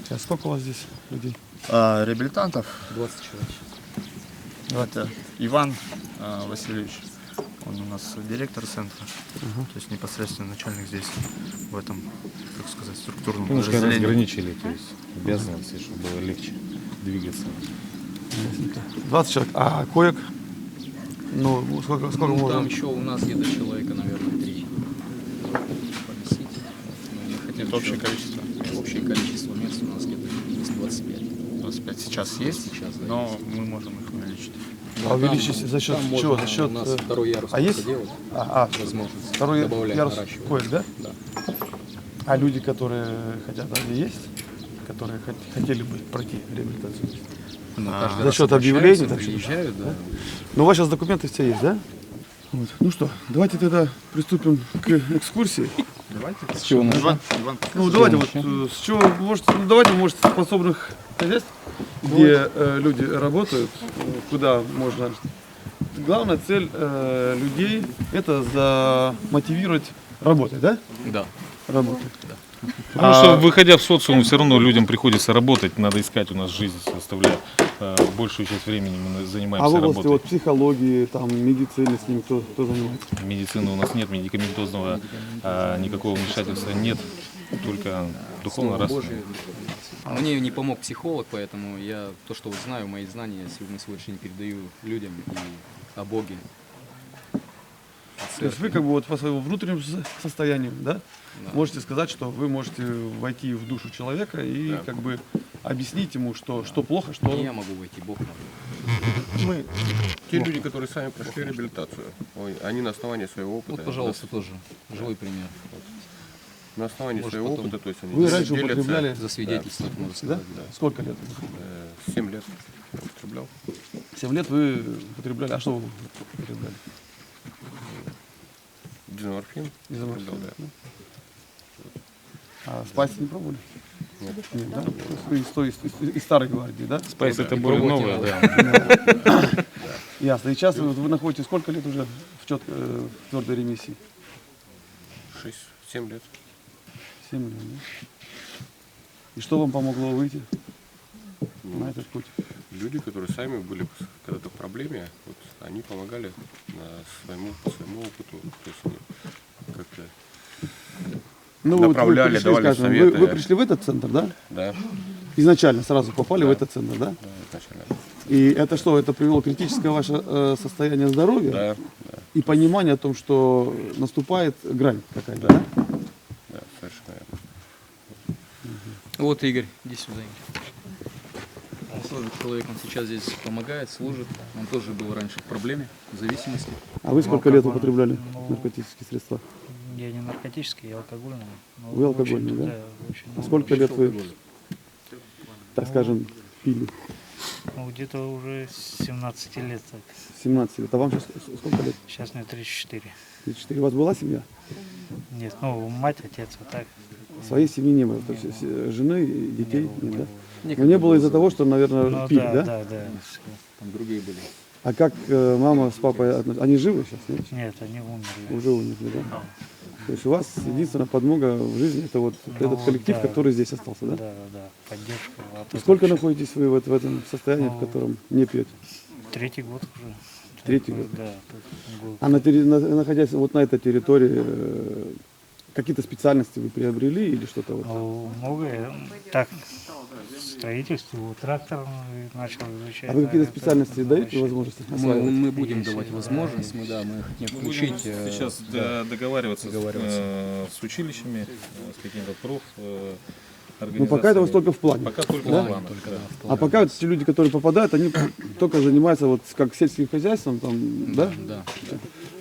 А сколько у вас здесь людей? Реабилитантов 20 человек. это Иван Васильевич, он у нас директор центра, то есть непосредственно начальник здесь, в этом, как сказать, структурном Немножко подразделении. разграничили, то есть обязанности, чтобы было легче двигаться. 20 человек. А коек? Ну, сколько Ну, можно? там еще у нас где-то человека, наверное, 3 поместить. Но мы хотим Это общее еще- количество? Общее количество мест у нас где-то есть 25. 25 сейчас есть, Сейчас, да, но мы можем их увеличить. А увеличить за счет там чего? можно За счет, у нас второй ярус а есть? делать. Возможность. Второй добавлять, ярус наращивать. коек, да? Да. А люди, которые хотят, они есть? Которые хотели бы пройти реабилитацию? Ну, каждый За раз счет обращаются, объявлений, так что ли? приезжают, да. Ну, у вас сейчас документы все есть, да? Вот. Ну что, давайте тогда приступим к экскурсии. С чего Иван, Ну, давайте вот с чего, может, ну, давайте, может, с подсобных хозяйств, где люди работают, куда можно. Главная цель людей – это замотивировать работать, да? Да. Работать. Потому что, выходя в социум, все равно людям приходится работать, надо искать, у нас жизнь составляет. Большую часть времени мы А занимаемся в области работой. вот, психологии, там, медицины с ним кто занимается? Медицины у нас нет, медикаментозного никакого вмешательства нет, только духовно раз. Мне не помог психолог, поэтому я то, что вот знаю, мои знания на сегодняшний день передаю людям и о Боге. То есть вы как бы вот по своему внутреннему состоянию, да, можете сказать, что вы можете войти в душу человека и как бы объяснить ему, что плохо, что... Не я могу войти, Бог может. Мы... Те люди, которые сами прошли реабилитацию, они на основании своего опыта. Вот, пожалуйста, тоже живой пример. На основании Может, своего потом. опыта, то есть они Вы раньше делятся. употребляли, Засвидетельствовать, можно да? сказать. Сколько лет? 7 лет употреблял. 7 лет вы употребляли. А что вы употребляли? Диноморфин. Изоморфин, употреблял, да. А спайс не пробовали? Нет, да? То есть вы из старой гвардии, да? Спайс это более новое, да. Ясно. И сейчас вы находитесь сколько лет уже в твердой ремиссии? 7 лет. 7 лет, да? И что вам помогло выйти на этот путь? Люди, которые сами были когда-то в проблеме, вот, они помогали по своему опыту. То есть они как-то Ну, вот направляли, вы пришли, давали скажем, советы. Вы пришли в этот центр, да? да, Изначально сразу попали в этот центр, да? изначально. И это что, это привело критическое ваше состояние здоровья Да, и понимание о том, что наступает грань какая-то, да? да, совершенно верно. Вот Игорь, иди сюда, Игорь. Он тоже человек, он сейчас здесь помогает, служит. Он тоже был раньше в проблеме, в зависимости. А вы сколько лет употребляли наркотические средства? Я не наркотический, я алкогольный. Но Вы алкогольный, очень, да? очень А много. сколько лет вы, так скажем, пили? Ну, где-то уже с 17 лет так. 17 лет. А вам сейчас сколько лет? Сейчас мне 34. 34. У вас была семья? Нет, ну, мать, отец, вот так. Своей семьи не было? То есть жены, и детей? было, Нет, да? Некогда Но не было было из-за того, что, наверное, Ну, пили, да, да? да, да. Там другие были. А как мама с папой относятся? Они живы сейчас? Нет? Нет, они умерли. Уже умерли, да? То есть у вас единственная подмога в жизни это вот этот коллектив, да. который здесь остался, да? Да, да, поддержка. А И тут сколько вообще находитесь вы в этом состоянии, в котором не пьете? Третий год уже. Третий год? Да, тут год. А находясь вот на этой территории, какие-то специальности вы приобрели или что-то вот? Ну, многое. Так, строительство, вот трактор начал изучать. А вы какие-то да, специальности это даете вообще. возможность Мы, осваивать? мы будем давать возможность, мы хотим включить. Сейчас договариваться с училищами, с каким-то проф. Ну пока это у вас только в плане. Пока только Да? в планах, Только, да. да, в А пока вот те люди, которые попадают, они только занимаются вот как сельским хозяйством, там, да? Да.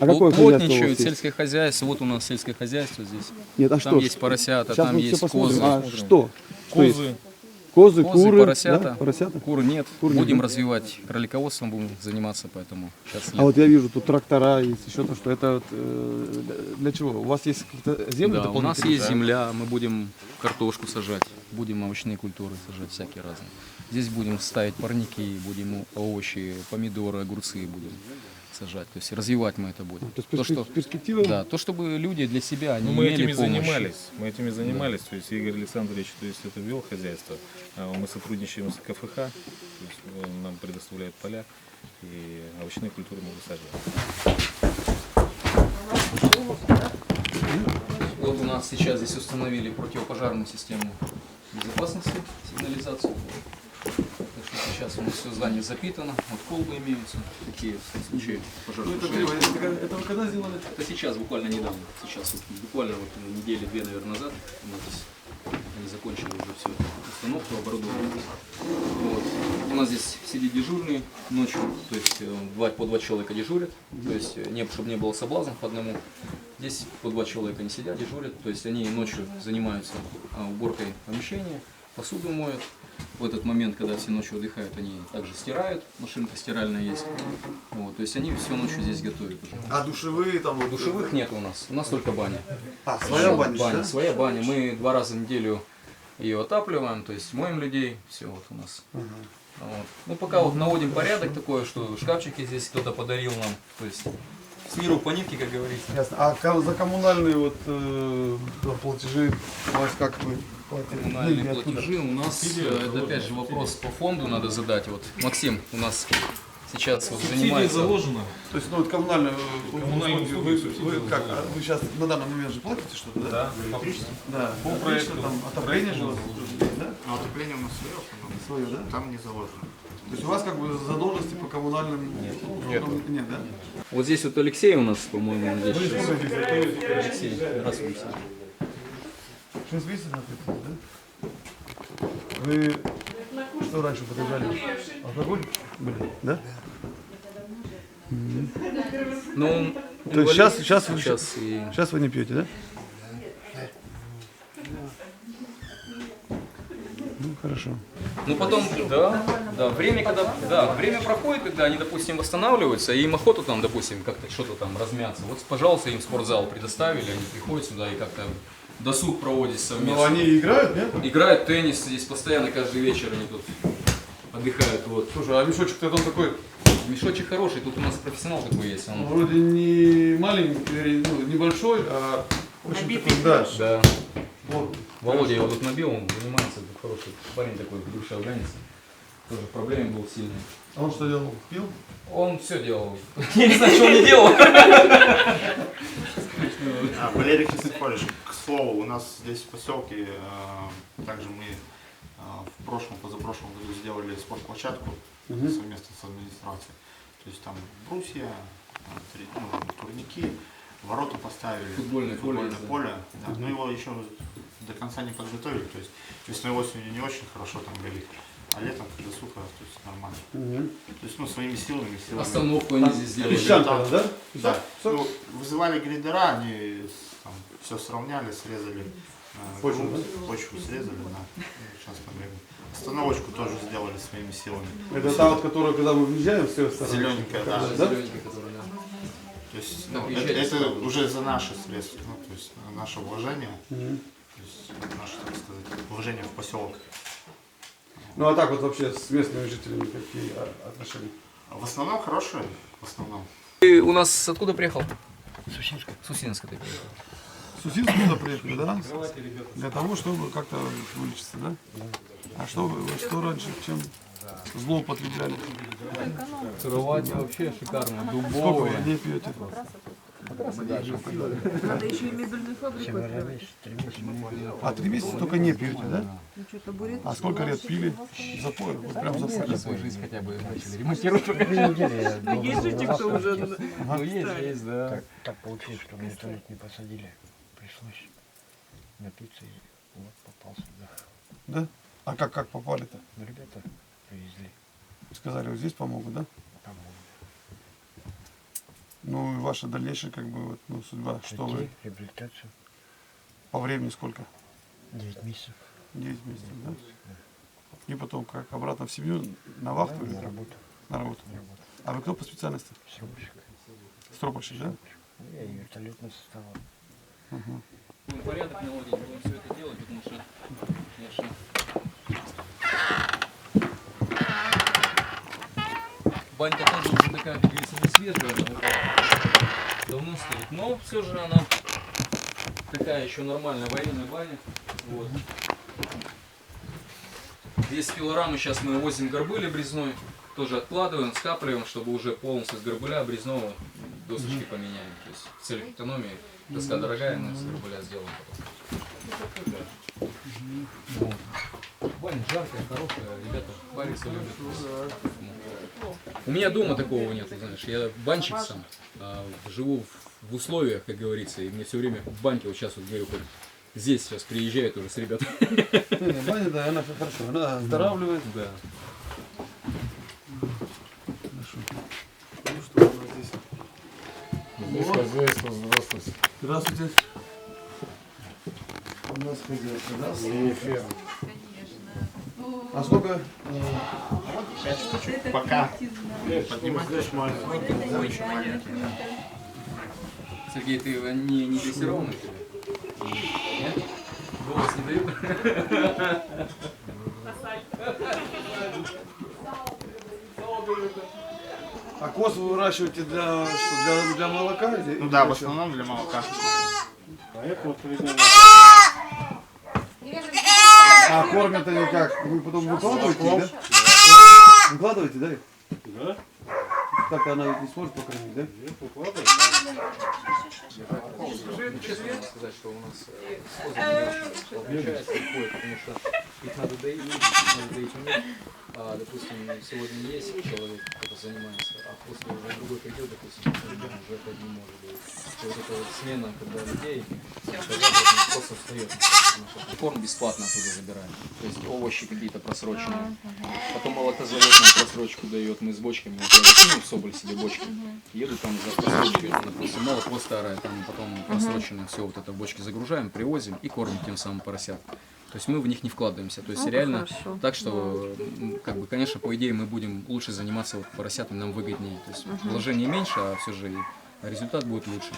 А какое хозяйство у вас Плотничают, есть? сельское хозяйство. Вот у нас сельское хозяйство здесь. Нет, а Там что? есть поросята, Сейчас там мы есть все посмотрим. козы. А что? Что есть? Козы, Козы, Козы, куры, поросята. да? Поросята. Кур нет. Кур нет, Будем да? развивать кролиководством, будем заниматься, поэтому сейчас А вот я вижу, тут трактора есть, еще то, что это вот, для чего? У вас есть какие-то земли да, у нас дополнительные? есть земля, мы будем картошку сажать, будем овощные культуры сажать, всякие разные. Здесь будем ставить парники, будем овощи, помидоры, огурцы будем сажать. То есть развивать мы это будем. То есть То, что, перспектива... да, то, чтобы люди для себя они Ну, мы имели этими помощь. занимались, то есть Игорь Александрович, то есть это вел хозяйство, мы сотрудничаем с КФХ, то есть он нам предоставляет поля и овощные культуры мы высаживаем. Вот у нас сейчас здесь установили противопожарную систему безопасности, сигнализацию. Так что сейчас у нас все здание запитано, вот колбы имеются, такие в случае пожаротушения. Это вы когда сделали? Это сейчас, буквально недавно, сейчас, вот, буквально вот, недели-две, наверное, назад у нас здесь они закончили уже всю установку, оборудование. Вот. У нас здесь сидит дежурный ночью, то есть по два человека дежурят, то есть чтобы не было соблазнов по одному. Здесь по два человека не сидят, дежурят, то есть они ночью занимаются уборкой помещения, посуду моют. В этот момент, когда все ночью отдыхают, они также стирают, машинка стиральная есть. Вот, то есть они всю ночью здесь готовят уже. А душевые там... вот, Душевых нет у нас только баня. своя баня, да? Своя баня. Мы 2 раза в неделю ее отапливаем, то есть моем людей, все вот у нас. Вот. Ну пока вот наводим порядок такой, что шкафчики здесь кто-то подарил нам, то есть с миру по нитке, как говорится. Ясно. А за коммунальные вот платежи у вас как вы платите? Коммунальные Деньги откуда? платежи у нас, это опять же вопрос по фонду надо задать. Вот Максим у нас сейчас вот занимается. заложено. То есть, ну, вот коммунальные Коммунальные услуги, услуги вы как, вы сейчас на данный момент же платите что-то, да? Да, фактически. Да. По Отлично, проекту. там отопление же у вас есть, да? Ну, отопление у нас свое, Свое, да? там не заложено. То есть у вас как бы задолженности по коммунальным... Нет. Нет, да? Вот здесь вот Алексей у нас, по-моему, он здесь сейчас. Алексей, здравствуйте. 6 месяцев написано, да? Вы что раньше употребляли? Алкоголь были, да? Ну, То есть сейчас вы, сейчас и... сейчас вы не пьете, да? Ну, хорошо. Ну потом, да, время проходит, когда они, допустим, восстанавливаются, и им охота там, допустим, как-то что-то там размяться. Вот, пожалуйста, им спортзал предоставили, они приходят сюда и как-то досуг проводят совместно. Но они играют, нет? Играют в теннис здесь постоянно, каждый вечер они тут отдыхают. Вот. Слушай, а мешочек-то он такой, Мешочек хороший, тут у нас профессионал такой есть. Он... вроде не маленький, ну, небольшой, а очень такой, да. Да. Вот. Володя его тут набил, он занимается, тут хороший парень такой, бывший афганец. Тоже проблем был сильный. А он что делал? Пил? Он все делал. Я не знаю, что он не делал. Валерий Христофорович, к слову, у нас здесь в поселке, также мы в прошлом, позапрошлом году сделали спортплощадку совместно с администрацией. То есть там брусья, турники, ворота поставили, Футбольное поле. Да. Но его еще до конца не подготовили, то есть весной и осенью не очень хорошо там горит, а летом, когда сухо, то есть нормально. То есть, ну, своими силами. Остановку они здесь сделали. Песчанка, да? Да. Ну, вызывали грейдера, они там все сравняли, срезали Почву, грунт, почву срезали, да. Сейчас проблема. Остановочку тоже сделали своими силами. Это та вот, которая, когда мы въезжаем, все Зелененькая, да. Зелененькая, которая, да. То есть Так, ну, въезжайте это сразу. уже за наши средства, ну, то есть наше вложение, то есть наше, так сказать, вложение в поселок. Ну а так вот вообще с местными жителями какие отношения? В основном хорошие, в основном. Ты у нас откуда приехал? Сусинска. Сусинска ты приехал. Сусинск туда приехали, да? Для того, чтобы как-то вылечиться, да? А что вы что раньше, чем злоупотребляли? Кровати вообще шикарные, Сколько вы дубовые. воды пьете? Надо еще и мебельную фабрику открывать. А 3 месяца только не пьете, да? Ну что, табурет? А сколько лет пили? Запой, вот прям запой. Свою жизнь хотя бы начали ремонтировать. Ну есть же те, кто уже... Ну есть, да. Так получилось, что мне туалет не посадили. Пришлось напиться и вот попал сюда. Да? А как попали-то? Но ребята привезли. Сказали, вот здесь помогут, да? Помогли. Ну и ваша дальнейшая как бы вот, ну, судьба, что вы Пройти реабилитацию. по времени сколько? 9 месяцев 9 месяцев, да? И потом как? Обратно в семью, на вахту или на работу. на работу? А вы кто по специальности? Срубщик. Стропольщик, да? Ну, я и вертолетный состав. Будем порядок наводить, будем все это делать, потому что, конечно, банька тоже уже такая, как говорится, не свежая, она давно стоит, но все же она такая еще нормальная военная баня. Вот. Здесь пилорамы сейчас мы возим горбыль обрезной, тоже откладываем, скапливаем, чтобы уже полностью с горбыля обрезного досочки поменяем. То есть в целях экономии доска дорогая, мы с горбыля сделаем потом. Вот. Баня жаркая, хорошая, ребята париться любят. У меня дома такого нет, знаешь, я банщик сам, живу в условиях, как говорится, и мне все время в баньке, вот сейчас вот говорю, хоть здесь сейчас приезжают уже с ребятами. Баня, да, она хорошо, она оздоравливает. Да. Хорошо. Ну что у нас здесь? Здесь хозяйство, здравствуйте. Здравствуйте. У нас хозяйство, да? И ферма. А сколько? 5 штучек. Пока. Поднимать маленький. Сергей, ты не дрессированный? Нет? Голос не дают? А коз вы выращиваете для молока? Или Ну да, в для чего? основном для молока. А это вот ребята. А кормят они как? Вы потом выкладываете, да? Выкладываете, да? Да? Так она ведь не сможет покормить, да? Нет, укладывай. Сказать, что у нас скозы не очень получается, уходит, потому что их надо доить уметь. Допустим, сегодня есть человек, кто занимается, а после уже другой придет, допустим, уже это не может быть. Вот эта вот смена, когда людей, просто встает. Корм бесплатно оттуда забираем. То есть овощи какие-то просроченные. Потом молокозавод нам просрочку дает, мы с бочками, вот я закинул в Соболь себе бочки, еду там за просрочкой, допустим, молоко старое, там потом просроченное, все вот это в бочки загружаем, привозим и кормим тем самым поросят. То есть мы в них не вкладываемся. То есть реально так, что, как бы, конечно, по идее мы будем лучше заниматься вот поросятами, нам выгоднее. То есть вложений меньше, а все же и результат будет лучше.